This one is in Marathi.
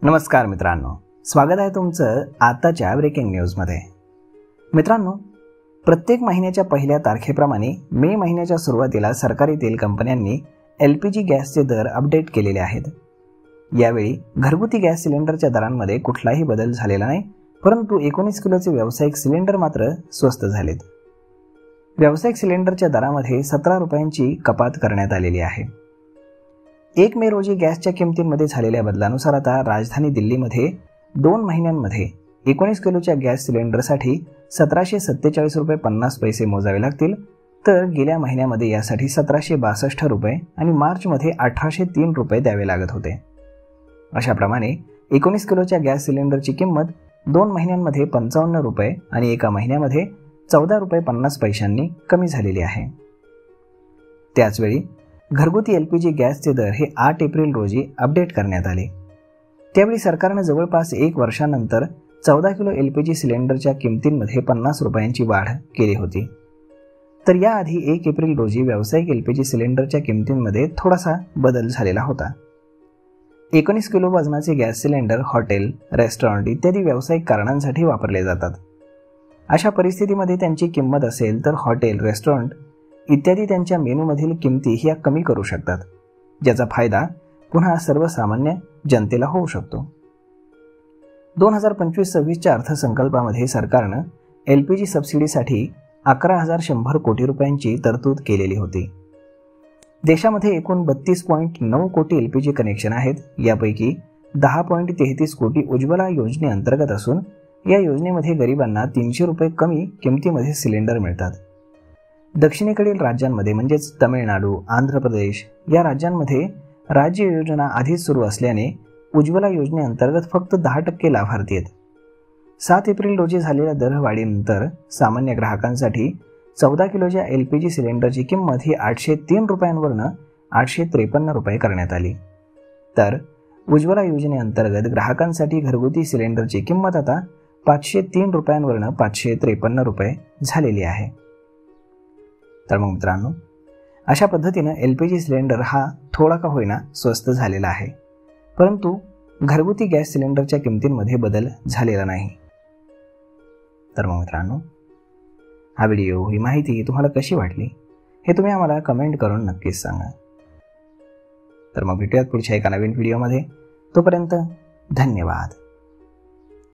नमस्कार मित्रांनो, स्वागत आहे तुमचं आताच्या ब्रेकिंग न्यूजमध्ये। मित्रांनो, प्रत्येक महिन्याच्या पहिल्या तारखेप्रमाणे मे महिन्याच्या सुरुवातीला सरकारी तेल कंपन्यांनी LPG गॅसचे दर अपडेट केलेले आहेत। यावेळी घरगुती गॅस सिलेंडरच्या दरांमध्ये कुठलाही बदल झालेला नाही, परंतु 19 किलोचे व्यावसायिक सिलेंडर मात्र स्वस्त झालेत। व्यावसायिक सिलेंडरच्या दरामध्ये 17 रुपयांची कपात करण्यात आलेली आहे। 1 मे रोजी गॅसच्या किमतींमध्ये झालेल्या बदलानुसार आता राजधानी दिल्लीमध्ये 2 महिन्यांमध्ये 19 किलोच्या गॅस सिलेंडरसाठी 1747 रुपये 50 पैसे मोजावे लागतील, तर गेल्या महिन्यामध्ये यासाठी 1762 रुपये आणि मार्चमध्ये 1803 रुपये द्यावे लागत होते। अशाप्रमाणे 19 किलोच्या गॅस सिलेंडरची किंमत 2 महिन्यांमध्ये 55 रुपये आणि एका महिन्यामध्ये 14 रुपये 50 पैशांनी कमी झालेली आहे। त्याचवेळी घरगुती LPG गॅसचे दर हे 8 एप्रिल रोजी अपडेट करण्यात आले। त्यावेळी सरकारने जवळपास 1 वर्षानंतर 14 किलो LPG सिलेंडरच्या किमतींमध्ये 50 रुपयांची वाढ केली होती। तर याआधी 1 एप्रिल रोजी व्यावसायिक LPG सिलेंडरच्या किमतींमध्ये थोडासा बदल झालेला होता। 19 किलो वजनाचे गॅस सिलेंडर हॉटेल, रेस्टॉरंट इत्यादी व्यावसायिक कारणांसाठी वापरले जातात। अशा परिस्थितीमध्ये त्यांची किंमत असेल तर हॉटेल, रेस्टॉरंट इत्यादी त्यांच्या मेनूमधील किमती ह्या कमी करू शकतात, ज्याचा फायदा पुन्हा सर्वसामान्य जनतेला होऊ शकतो। 2025-26च्या अर्थसंकल्पामध्ये सरकारनं LPG सबसिडीसाठी 11,100 कोटी रुपयांची तरतूद केलेली होती। देशामध्ये एकूण 32.9 कोटी LPG कनेक्शन आहेत। यापैकी 10.33 कोटी उज्ज्वला योजनेअंतर्गत असून या योजनेमध्ये गरिबांना 300 रुपये कमी किमतीमध्ये सिलेंडर मिळतात। दक्षिणेकडील राज्यांमध्ये म्हणजेच तमिळनाडू, आंध्र प्रदेश या राज्यांमध्ये राज्य योजना आधीच सुरू असल्याने उज्ज्वला योजनेअंतर्गत फक्त 10% लाभार्थी आहेत। 7 एप्रिल रोजी झालेल्या दरवाढीनंतर सामान्य ग्राहकांसाठी 14 किलोच्या LPG सिलेंडरची किंमत ही 803 रुपयांवरून 853 रुपये करण्यात आली। तर उज्ज्वला योजनेअंतर्गत ग्राहकांसाठी घरगुती सिलेंडरची किंमत आता 503 रुपयांवरून 553 रुपये झालेली आहे। तर मग मित्रांनो, अशा पद्धतीने LPG सिलेंडर हा थोडा का होईना स्वस्त झालेला आहे, परंतु घरगुती गॅस सिलेंडरच्या किमतींमध्ये बदल झालेला नाही। तर मग मित्रांनो, हा व्हिडिओ, ही माहिती तुम्हाला कशी वाटली हे तुम्ही आम्हाला कमेंट करून नक्कीच सांगा। तर मग भेटूयात पुढच्या एका नवीन व्हिडिओमध्ये। तोपर्यंत धन्यवाद।